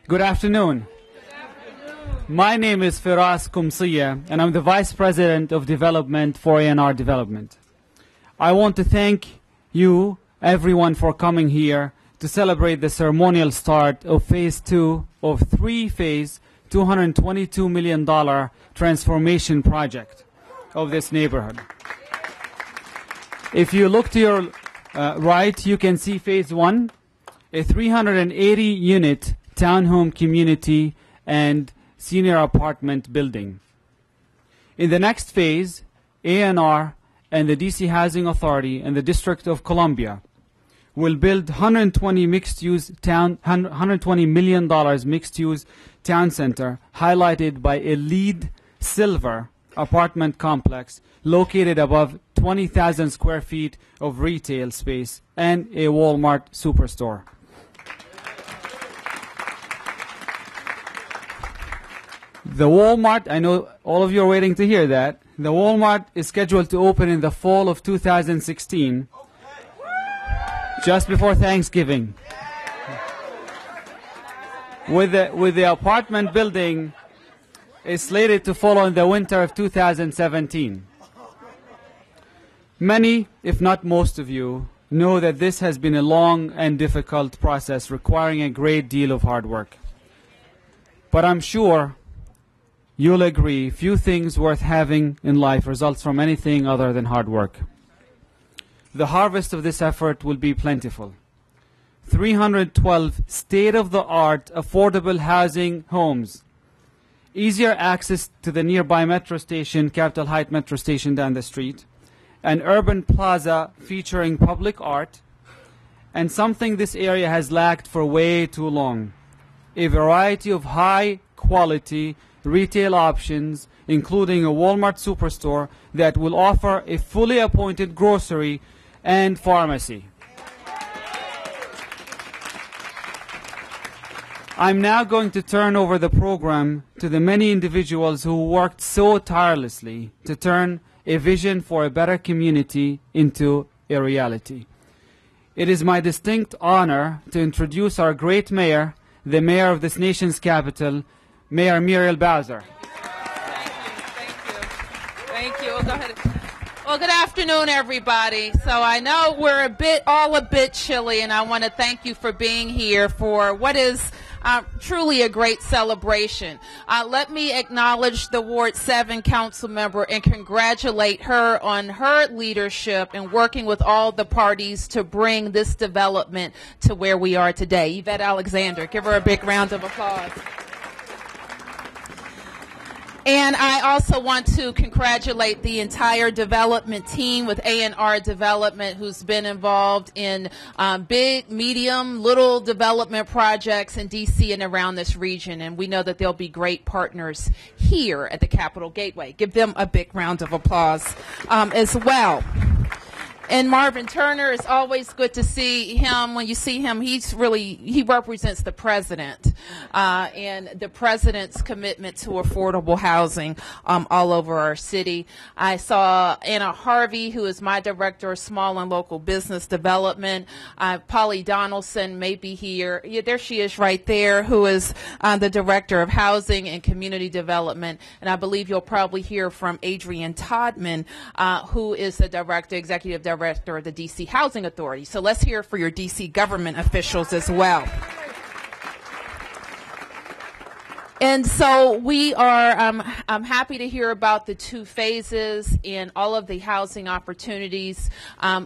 Good afternoon. My name is Firas Kumsiya, and I'm the Vice President of Development for A&R Development. I want to thank you, everyone, for coming here to celebrate the ceremonial start of Phase 2 of three-phase, $222 million transformation project of this neighborhood. If you look to your right, you can see Phase 1, a 380-unit townhome community and senior apartment building. In the next phase, A&R and the DC Housing Authority and the District of Columbia will build $120 million mixed-use town center, highlighted by a LEED silver apartment complex located above 20,000 square feet of retail space and a Walmart Supercenter. The Walmart, I know all of you are waiting to hear that. The Walmart is scheduled to open in the fall of 2016, just before Thanksgiving. With the apartment building is slated to follow in the winter of 2017. Many, if not most of you, know that this has been a long and difficult process requiring a great deal of hard work. But I'm sure you'll agree few things worth having in life results from anything other than hard work. The harvest of this effort will be plentiful. 312 state-of-the-art affordable housing homes, easier access to the nearby metro station, Capitol Heights Metro Station down the street, an urban plaza featuring public art, and something this area has lacked for way too long, a variety of high-quality retail options, including a Walmart Supercenter that will offer a fully appointed grocery and pharmacy. I'm now going to turn over the program to the many individuals who worked so tirelessly to turn a vision for a better community into a reality. It is my distinct honor to introduce our great mayor, the mayor of this nation's capital, Mayor Muriel Bowser. Thank you. Well, go ahead. Well, good afternoon, everybody. So I know we're all a bit chilly, and I want to thank you for being here for what is truly a great celebration. Let me acknowledge the Ward 7 council member and congratulate her on her leadership in working with all the parties to bring this development to where we are today. Yvette Alexander, give her a big round of applause. And I also want to congratulate the entire development team with A&R Development, who's been involved in big, medium, little development projects in D.C. and around this region. And we know that they'll be great partners here at the Capitol Gateway. Give them a big round of applause as well. And Marvin Turner, it's always good to see him. When you see him, he represents the president and the president's commitment to affordable housing all over our city. I saw Anna Harvey, who is my director of small and local business development. Polly Donaldson may be here. Yeah, there she is right there, who is the director of housing and community development. And I believe you'll probably hear from Adrianne Todman, who is the executive director of the DC Housing Authority. So let's hear for your DC government officials as well. And so we are I'm happy to hear about the two phases and all of the housing opportunities.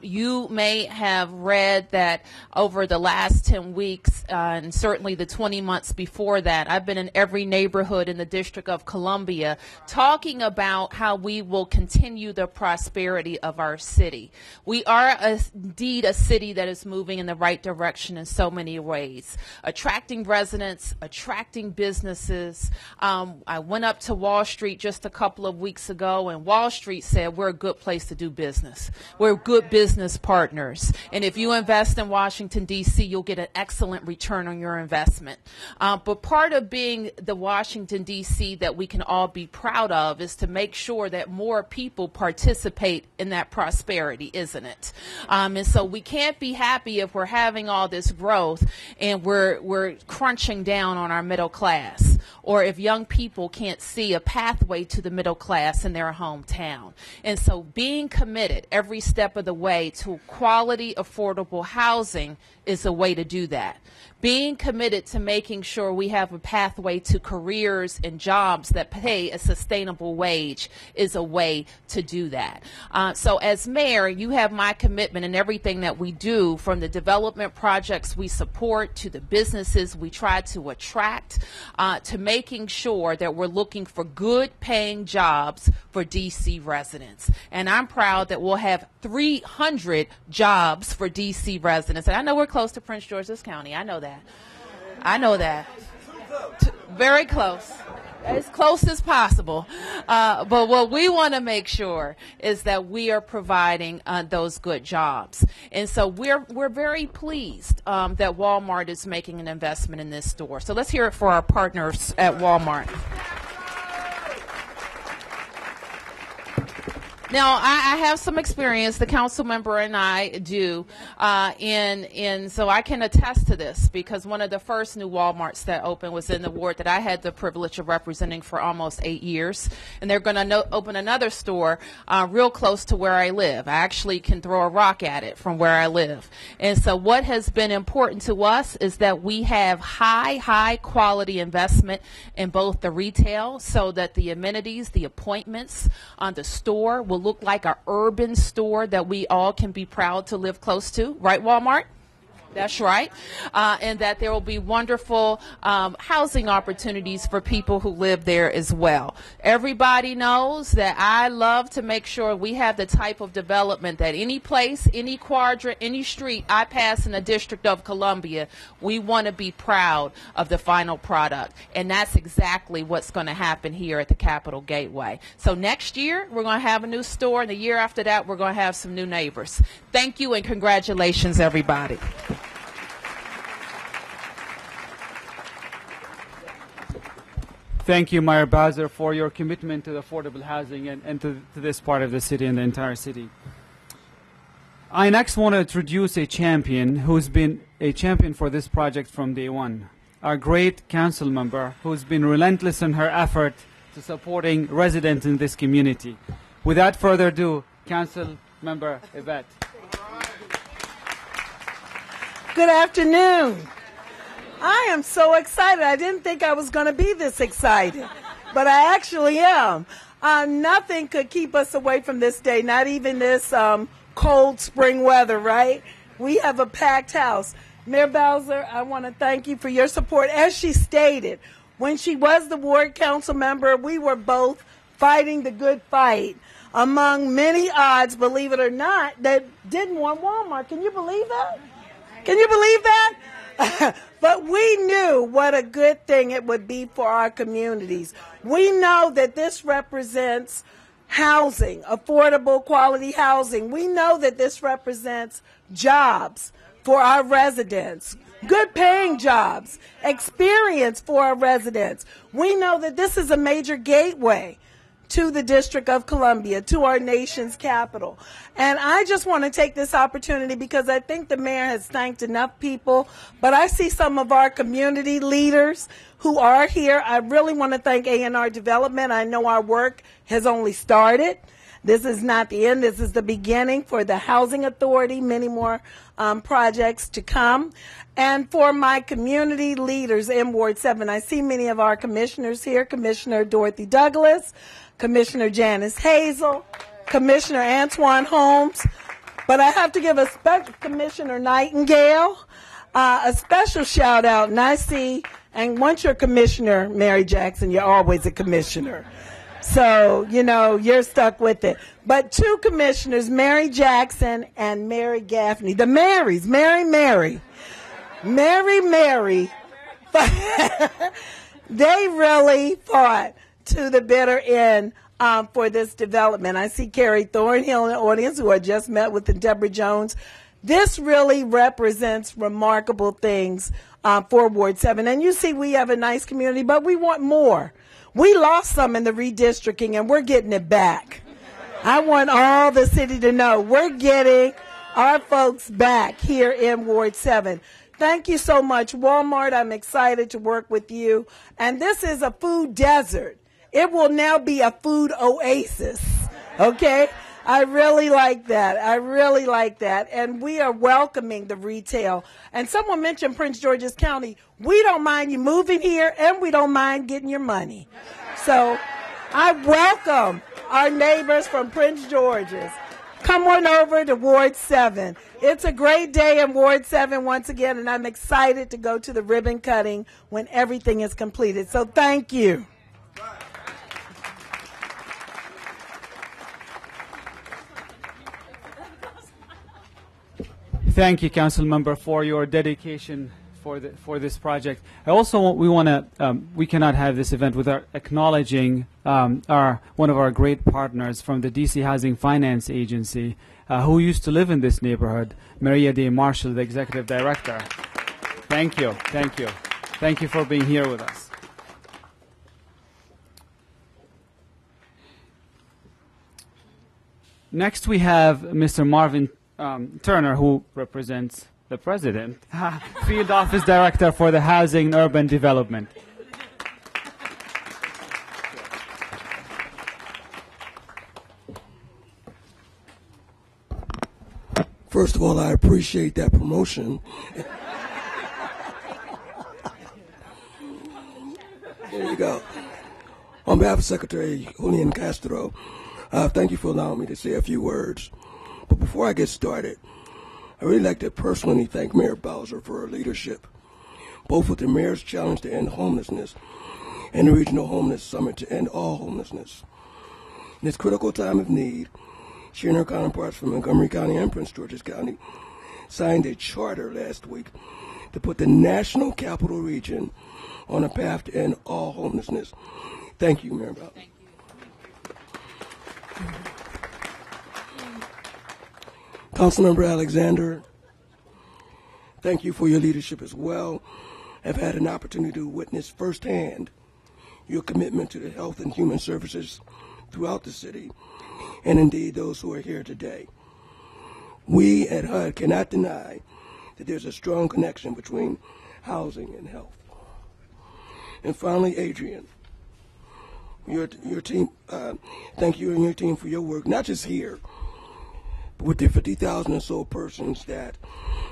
You may have read that over the last 10 weeks and certainly the 20 months before that, I've been in every neighborhood in the District of Columbia talking about how we will continue the prosperity of our city. We are indeed a city that is moving in the right direction in so many ways, attracting residents, attracting businesses, businesses. I went up to Wall Street just a couple of weeks ago, and Wall Street said we're a good place to do business. We're good business partners. And if you invest in Washington, D.C., you'll get an excellent return on your investment. But part of being the Washington, D.C. that we can all be proud of is to make sure that more people participate in that prosperity, isn't it? And so we can't be happy if we're having all this growth and we're crunching down on our middle class, or if young people can't see a pathway to the middle class in their hometown. And so being committed every step of the way to quality, affordable housing is a way to do that. Being committed to making sure we have a pathway to careers and jobs that pay a sustainable wage is a way to do that. So as mayor, you have my commitment in everything that we do, from the development projects we support to the businesses we try to attract, to making sure that we're looking for good paying jobs for DC residents. And I'm proud that we'll have 300 jobs for DC residents. And I know we're close to Prince George's County. I know that. Very close. As close as possible. But what we want to make sure is that we are providing those good jobs. And so we're very pleased that Walmart is making an investment in this store. So let's hear it for our partners at Walmart. Now, I have some experience, the council member and I do, and so I can attest to this, because one of the first new Walmarts that opened was in the ward that I had the privilege of representing for almost 8 years, and they're going to open another store real close to where I live. I actually can throw a rock at it from where I live. And so what has been important to us is that we have high quality investment in both the retail, so that the amenities, the appointments on the store will look like an urban store that we all can be proud to live close to. Right, Walmart? That's right. And that there will be wonderful housing opportunities for people who live there as well. Everybody knows that I love to make sure we have the type of development that any place, any quadrant, any street I pass in the District of Columbia, we want to be proud of the final product. And that's exactly what's going to happen here at the Capitol Gateway. So next year, we're going to have a new store, and the year after that, we're going to have some new neighbors. Thank you, and congratulations, everybody. Thank you, Muriel Bowser, for your commitment to affordable housing and to this part of the city and the entire city. I next want to introduce a champion who's been a champion for this project from day one. Our great council member who's been relentless in her effort to supporting residents in this community. Without further ado, Council Member Yvette. Good afternoon. I am so excited. I didn't think I was going to be this excited, but I actually am. Nothing could keep us away from this day, not even this cold spring weather, right? We have a packed house. Mayor Bowser, I want to thank you for your support. As she stated, when she was the ward council member, we were both fighting the good fight among many odds, believe it or not, that didn't want Walmart. Can you believe that? Can you believe that? But we knew what a good thing it would be for our communities. We know that this represents housing, affordable quality housing. We know that this represents jobs for our residents, good paying jobs, experience for our residents. We know that this is a major gateway to the District of Columbia, to our nation's capital. And I just want to take this opportunity because I think the mayor has thanked enough people, but I see some of our community leaders who are here. I really want to thank A&R Development. I know our work has only started. This is not the end. This is the beginning for the Housing Authority, many more projects to come. And for my community leaders in Ward 7, I see many of our commissioners here, Commissioner Dorothy Douglas, Commissioner Janice Hazel, Commissioner Antoine Holmes, but I have to give a special Commissioner Nightingale, a special shout out, and I see, and once you're Commissioner Mary Jackson, you're always a commissioner. So, you know, you're stuck with it. But two commissioners, Mary Jackson and Mary Gaffney, the Marys, Mary. They really fought to the bitter end for this development. I see Carrie Thornhill in the audience, who I just met with, and Deborah Jones. This really represents remarkable things for Ward 7. And you see, we have a nice community, but we want more. We lost some in the redistricting, and we're getting it back. I want all the city to know we're getting our folks back here in Ward 7. Thank you so much, Walmart. I'm excited to work with you. And this is a food desert. It will now be a food oasis, okay? I really like that. I really like that. And we are welcoming the retail. And someone mentioned Prince George's County. We don't mind you moving here, and we don't mind getting your money. So I welcome our neighbors from Prince George's. Come on over to Ward 7. It's a great day in Ward 7 once again, and I'm excited to go to the ribbon cutting when everything is completed. So thank you. Thank you, Council Member, for your dedication for this project. I also we cannot have this event without acknowledging one of our great partners from the DC Housing Finance Agency, who used to live in this neighborhood, Maria Day Marshall, the Executive Director. Thank you, thank you, thank you for being here with us. Next, we have Mr. Marvin Turner, who represents the President, Field Office Director for the Housing and Urban Development. First of all, I appreciate that promotion. There you go. On behalf of Secretary Julian Castro, thank you for allowing me to say a few words. But before I get started, I really like to personally thank Mayor Bowser for her leadership, both with the Mayor's Challenge to End Homelessness and the Regional Homeless Summit to End All Homelessness. In this critical time of need, she and her counterparts from Montgomery County and Prince George's County signed a charter last week to put the National Capital Region on a path to end all homelessness. Thank you, Mayor Bowser. Thank you. Councilmember Alexander, thank you for your leadership as well. I've had an opportunity to witness firsthand your commitment to the health and human services throughout the city, and indeed those who are here today. We at HUD cannot deny that there's a strong connection between housing and health. And finally, Adrianne, your team, thank you and your team for your work, not just here, but with the 50,000 or so persons that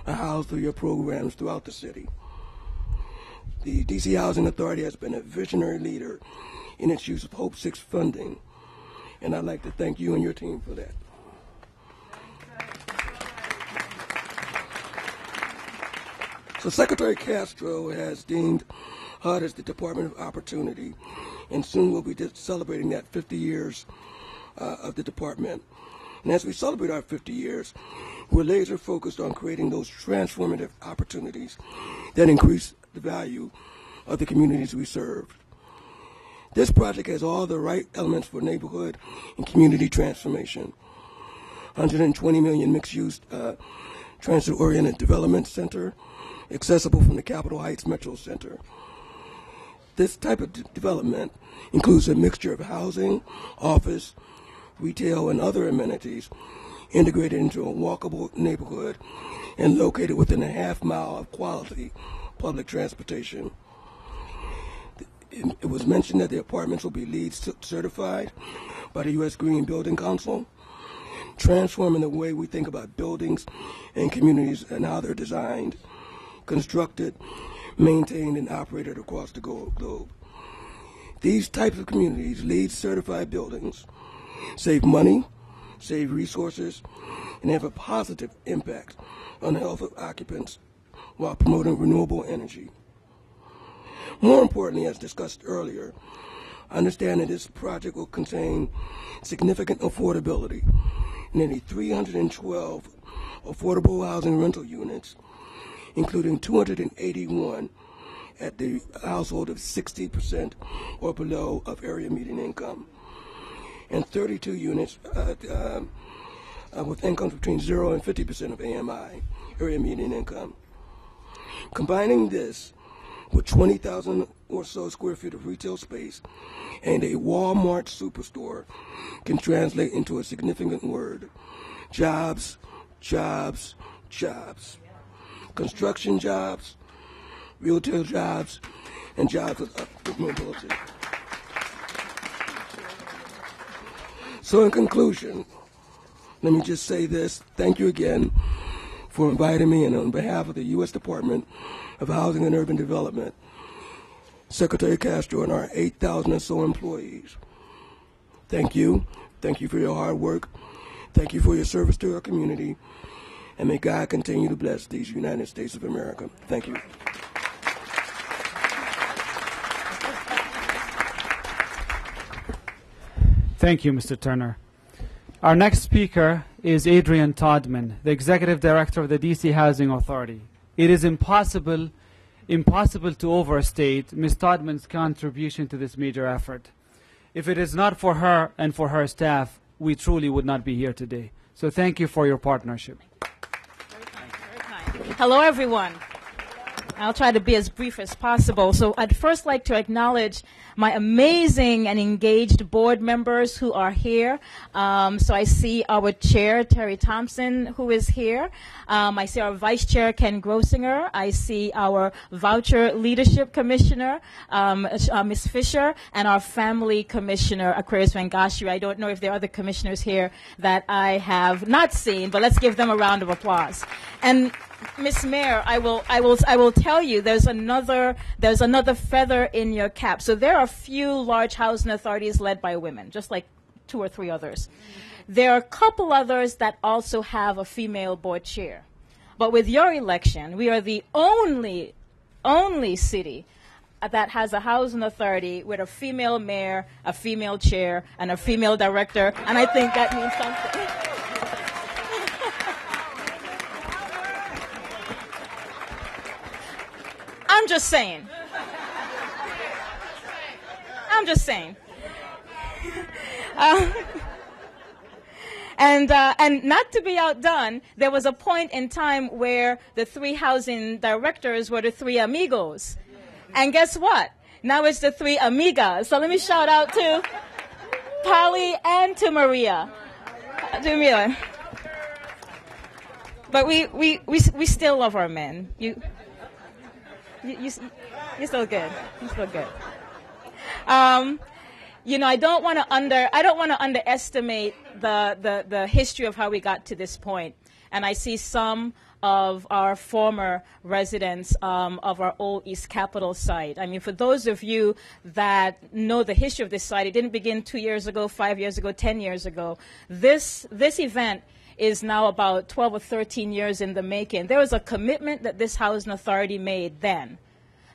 are housed through your programs throughout the city. The DC Housing Authority has been a visionary leader in its use of Hope 6 funding, and I'd like to thank you and your team for that. So Secretary Castro has deemed HUD as the Department of Opportunity, and soon we'll be celebrating that 50 years of the department. And as we celebrate our 50 years, we're laser focused on creating those transformative opportunities that increase the value of the communities we serve. This project has all the right elements for neighborhood and community transformation. 120 million mixed-use transit-oriented development center, accessible from the Capitol Heights Metro Center. This type of development includes a mixture of housing, office, retail, and other amenities integrated into a walkable neighborhood and located within a half-mile of quality public transportation. It was mentioned that the apartments will be LEED certified by the U.S. Green Building Council, transforming the way we think about buildings and communities and how they're designed, constructed, maintained, and operated across the globe. These types of communities, LEED certified buildings, save money, save resources, and have a positive impact on the health of occupants while promoting renewable energy. More importantly, as discussed earlier, I understand that this project will contain significant affordability, nearly 312 affordable housing rental units, including 281 at the household of 60% or below of area median income, and 32 units with incomes between 0 and 50% of AMI, area median income. Combining this with 20,000 or so square feet of retail space and a Walmart superstore can translate into a significant word: jobs, jobs, jobs. Construction jobs, retail jobs, and jobs with mobility. So in conclusion, let me just say this. Thank you again for inviting me, and on behalf of the U.S. Department of Housing and Urban Development, Secretary Castro, and our 8,000 or so employees, thank you. Thank you for your hard work. Thank you for your service to our community. And may God continue to bless these United States of America. Thank you. Thank you, Mr. Turner. Our next speaker is Adrianne Todman, the Executive Director of the D.C. Housing Authority. It is impossible to overstate Ms. Todman's contribution to this major effort. If it is not for her and for her staff, we truly would not be here today. So thank you for your partnership. Hello, everyone. I'll try to be as brief as possible. So I'd first like to acknowledge my amazing and engaged board members who are here. So I see our chair, Terry Thompson, who is here. I see our vice chair, Ken Grossinger. I see our voucher leadership commissioner, Ms. Fisher, and our family commissioner, Aquarius Vangashri. I don't know if there are other commissioners here that I have not seen, but let's give them a round of applause. And Ms. Mayor, I will tell you there's another feather in your cap. So there are a few large housing authorities led by women, just like 2 or 3 others. There are a couple others that also have a female board chair. But with your election, we are the only city that has a housing authority with a female mayor, a female chair, and a female director, and I think that means something. I'm just saying. And not to be outdone, there was a point in time where the 3 housing directors were the 3 amigos. And guess what? Now it's the 3 amigas. So let me shout out to Polly and to Maria. But we still love our men. You're still good. You're still good. I don't want to underestimate the history of how we got to this point. And I see some of our former residents of our old East Capitol site. I mean, for those of you that know the history of this site, it didn't begin 2 years ago, 5 years ago, 10 years ago. This event is now about 12 or 13 years in the making. There was a commitment that this housing authority made then,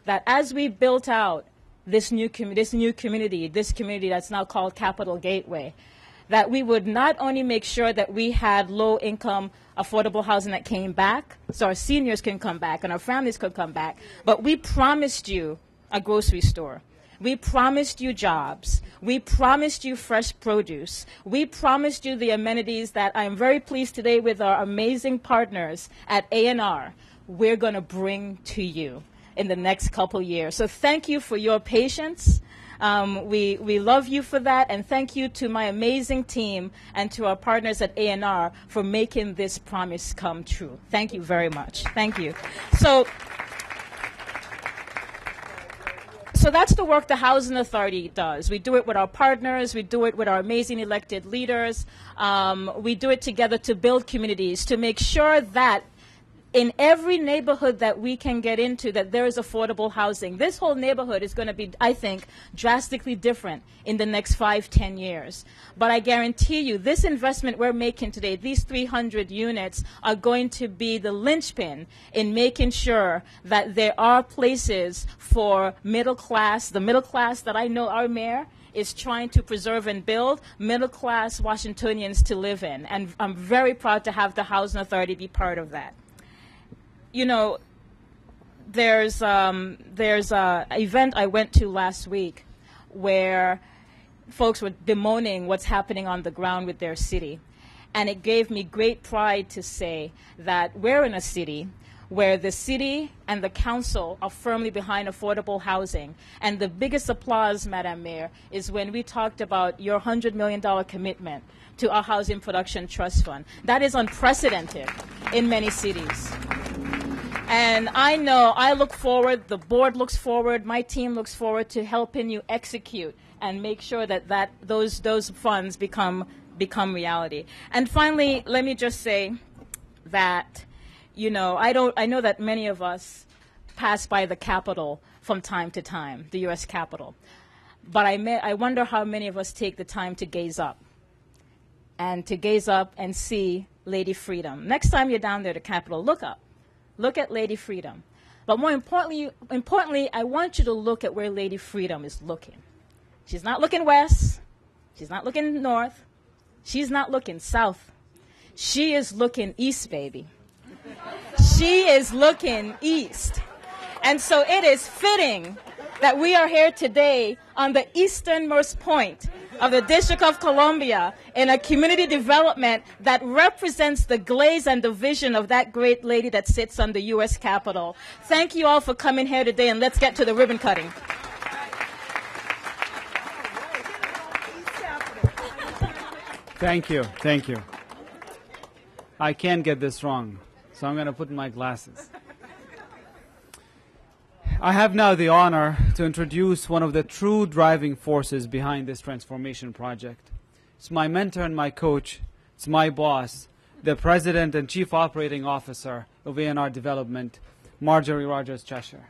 that as we built out this community that's now called Capitol Gateway, that we would not only make sure that we had low-income affordable housing that came back, so our seniors can come back and our families could come back, but we promised you a grocery store. We promised you jobs. We promised you fresh produce. We promised you the amenities that I'm very pleased today with our amazing partners at A&R we're going to bring to you in the next couple years. So thank you for your patience. We love you for that, and thank you to my amazing team and to our partners at A&R for making this promise come true. Thank you very much. Thank you. So that's the work the Housing Authority does. We do it with our partners. We do it with our amazing elected leaders. We do it together to build communities, to make sure that in every neighborhood that we can get into, that there is affordable housing. This whole neighborhood is going to be, I think, drastically different in the next 5-10 years. But I guarantee you, this investment we're making today, these 300 units, are going to be the linchpin in making sure that there are places for middle class, the middle class that I know our mayor is trying to preserve and build, middle-class Washingtonians to live in. And I'm very proud to have the Housing Authority be part of that. You know, there's a event I went to last week where folks were bemoaning what's happening on the ground with their city. And it gave me great pride to say that we're in a city where the city and the council are firmly behind affordable housing. And the biggest applause, Madam Mayor, is when we talked about your $100 million commitment to our Housing Production Trust Fund. That is unprecedented in many cities. And I know I look forward, the board looks forward, my team looks forward to helping you execute and make sure that those funds become reality. And finally, let me just say that, you know, I know that many of us pass by the Capitol from time to time, the U.S. Capitol. But I wonder how many of us take the time to gaze up and see Lady Freedom. Next time you're down there at the Capitol, look up. Look at Lady Freedom. But more importantly, I want you to look at where Lady Freedom is looking. She's not looking west. She's not looking north. She's not looking south. She is looking east, baby. She is looking east. And so it is fitting that we are here today on the easternmost point of the District of Columbia in a community development that represents the glaze and the vision of that great lady that sits on the U.S. Capitol. Thank you all for coming here today, and let's get to the ribbon cutting. Thank you. Thank you. I can't get this wrong, so I'm going to put my glasses. I have now the honor to introduce one of the true driving forces behind this transformation project. It's my mentor and my coach. It's my boss, the President and Chief Operating Officer of A&R Development, Marjorie Rogers Cheshire.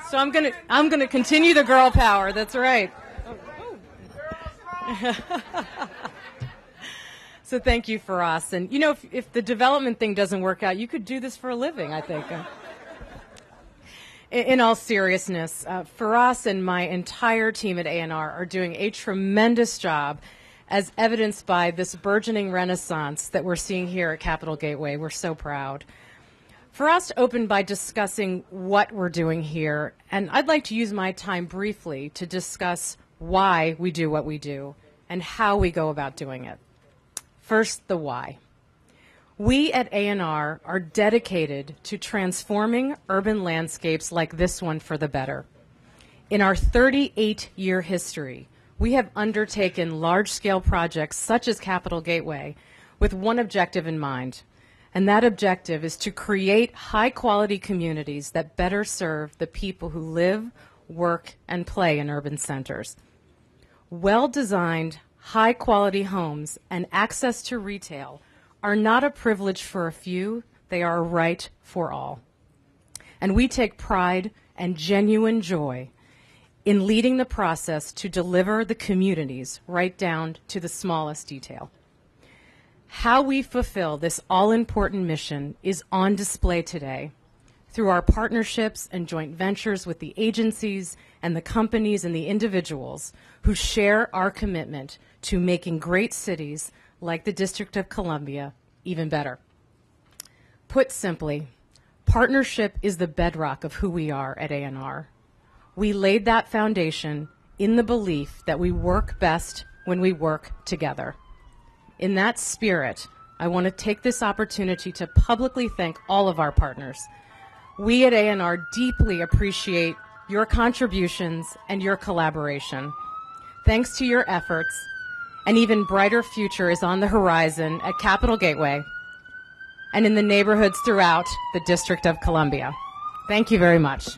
So I'm gonna continue the girl power. That's right. So thank you, Firas. And you know, if the development thing doesn't work out, you could do this for a living, I think. In all seriousness, Firas and my entire team at A&R are doing a tremendous job, as evidenced by this burgeoning renaissance that we're seeing here at Capitol Gateway. We're so proud. Firas opened by discussing what we're doing here, and I'd like to use my time briefly to discuss why we do what we do and how we go about doing it. First, the why. We at A&R are dedicated to transforming urban landscapes like this one for the better. In our 38-year history, we have undertaken large-scale projects such as Capitol Gateway with one objective in mind, and that objective is to create high-quality communities that better serve the people who live, work, and play in urban centers. Well-designed, high-quality homes and access to retail are not a privilege for a few, they are a right for all. And we take pride and genuine joy in leading the process to deliver the communities right down to the smallest detail. How we fulfill this all-important mission is on display today through our partnerships and joint ventures with the agencies and the companies and the individuals who share our commitment to making great cities like the District of Columbia even better. Put simply, partnership is the bedrock of who we are at A&R. We laid that foundation in the belief that we work best when we work together. In that spirit, I want to take this opportunity to publicly thank all of our partners. We at A&R deeply appreciate your contributions and your collaboration. Thanks to your efforts, an even brighter future is on the horizon at Capitol Gateway and in the neighborhoods throughout the District of Columbia. Thank you very much.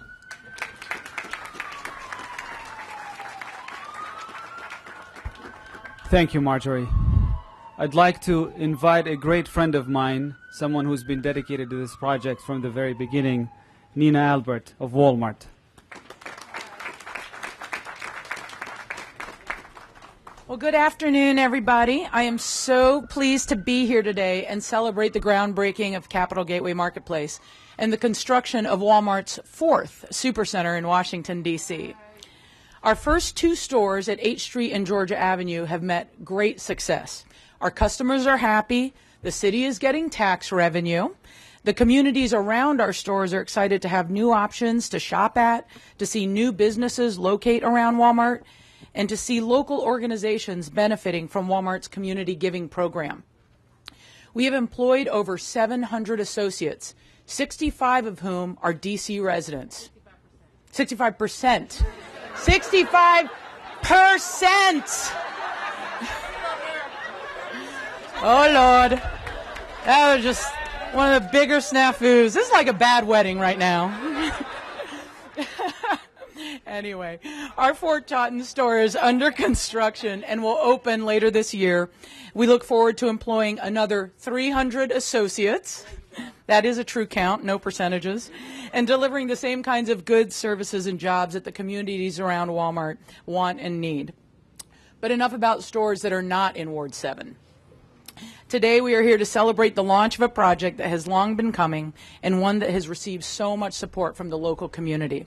Thank you, Marjorie. I'd like to invite a great friend of mine, someone who's been dedicated to this project from the very beginning, Nina Albert of Walmart. Well, good afternoon, everybody. I am so pleased to be here today and celebrate the groundbreaking of Capitol Gateway Marketplace and the construction of Walmart's 4th Supercenter in Washington, D.C. Our first 2 stores at 8th Street and Georgia Avenue have met great success. Our customers are happy. The city is getting tax revenue. The communities around our stores are excited to have new options to shop at, to see new businesses locate around Walmart, and to see local organizations benefiting from Walmart's community giving program. We have employed over 700 associates, 65 of whom are D.C. residents. 65%. 65%. Oh, Lord. That was just one of the bigger snafus. This is like a bad wedding right now. Anyway, our Fort Totten store is under construction and will open later this year. We look forward to employing another 300 associates. That is a true count, no percentages. And delivering the same kinds of goods, services, and jobs that the communities around Walmart want and need. But enough about stores that are not in Ward 7. Today we are here to celebrate the launch of a project that has long been coming and one that has received so much support from the local community.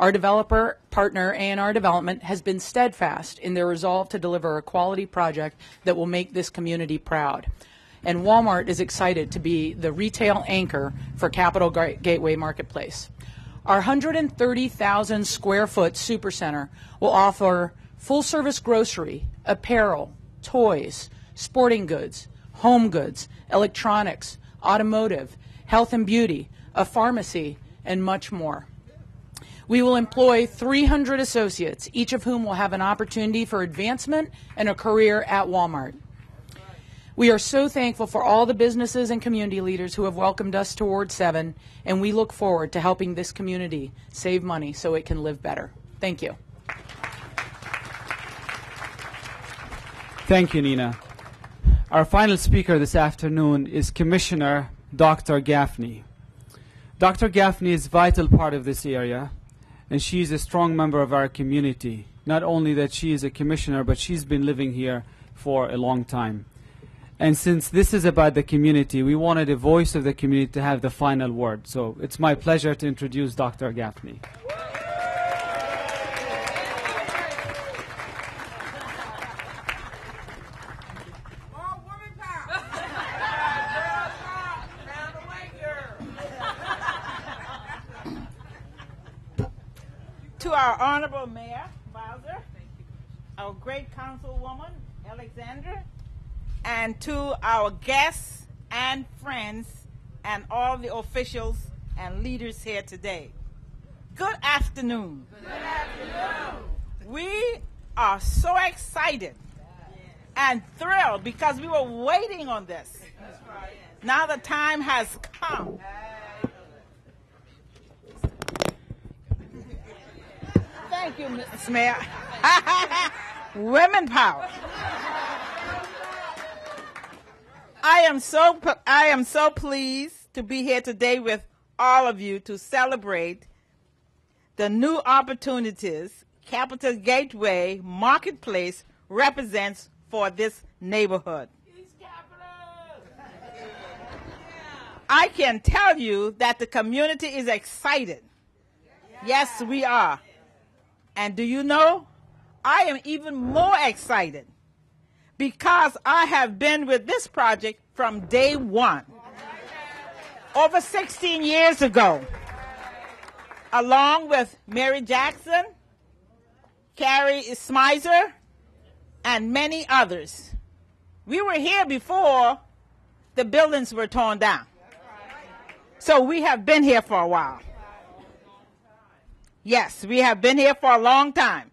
Our developer partner, A&R Development, has been steadfast in their resolve to deliver a quality project that will make this community proud. And Walmart is excited to be the retail anchor for Capital Gateway Marketplace. Our 130,000 square foot supercenter will offer full-service grocery, apparel, toys, sporting goods, home goods, electronics, automotive, health and beauty, a pharmacy, and much more. We will employ 300 associates, each of whom will have an opportunity for advancement and a career at Walmart. We are so thankful for all the businesses and community leaders who have welcomed us to Ward 7, and we look forward to helping this community save money so it can live better. Thank you. Thank you, Nina. Our final speaker this afternoon is Commissioner Dr. Gaffney. Dr. Gaffney is a vital part of this area, and she is a strong member of our community. Not only that she is a commissioner, but she's been living here for a long time. And since this is about the community, we wanted a voice of the community to have the final word. So it's my pleasure to introduce Dr. Gaffney. To our Honorable Mayor Bowser, our great Councilwoman Alexandra, and to our guests and friends and all the officials and leaders here today. Good afternoon. Good afternoon. We are so excited and thrilled because we were waiting on this. Now the time has come. Thank you, Mrs. Mayor. Women power. I am so pleased to be here today with all of you to celebrate the new opportunities Capital Gateway Marketplace represents for this neighborhood. I can tell you that the community is excited. Yes, we are. And do you know, I am even more excited because I have been with this project from day one, over 16 years ago, along with Mary Jackson, Carrie Smizer, and many others. We were here before the buildings were torn down. So we have been here for a while. Yes, we have been here for a long time.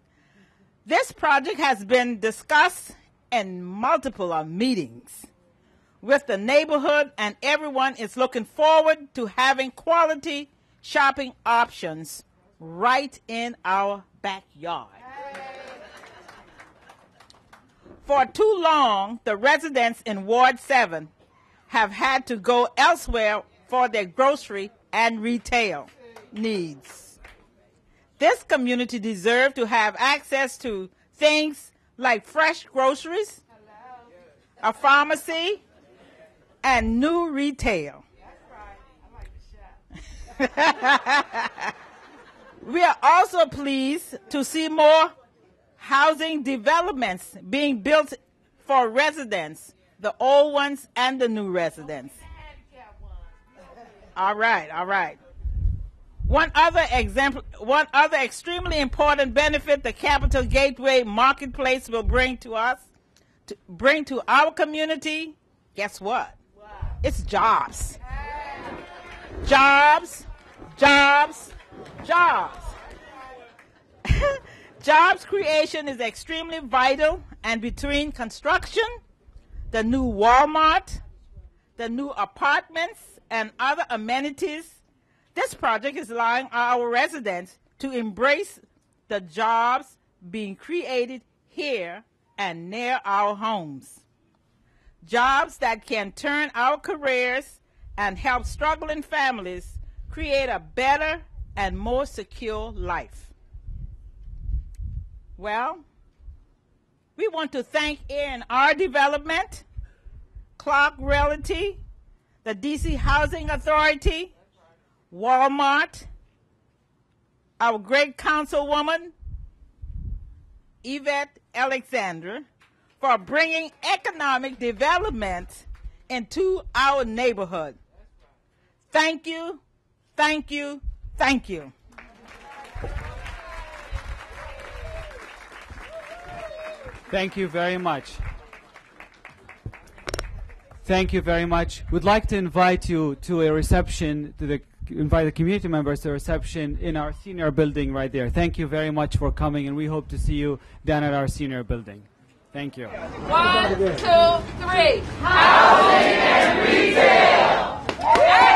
This project has been discussed in multiple meetings with the neighborhood, and everyone is looking forward to having quality shopping options right in our backyard. For too long, the residents in Ward 7 have had to go elsewhere for their grocery and retail needs. This community deserves to have access to things like fresh groceries, a pharmacy, and new retail. We are also pleased to see more housing developments being built for residents the old ones and the new residents. All right, all right. One other extremely important benefit the Capital Gateway Marketplace will bring to us, bring to our community, guess what? It's jobs. Jobs, jobs, jobs. Jobs creation is extremely vital, and between construction, the new Walmart, the new apartments, and other amenities, this project is allowing our residents to embrace the jobs being created here and near our homes. Jobs that can turn our careers and help struggling families create a better and more secure life. Well, we want to thank A&R Development, Clark Realty, the DC Housing Authority, Walmart, our great councilwoman, Yvette Alexander, for bringing economic development into our neighborhood. Thank you, thank you, thank you. Thank you very much. Thank you very much. We'd like to invite you to a reception, invite the community members to a reception in our senior building right there. Thank you very much for coming, and we hope to see you down at our senior building. Thank you. 1, 2, 3. Housing and retail.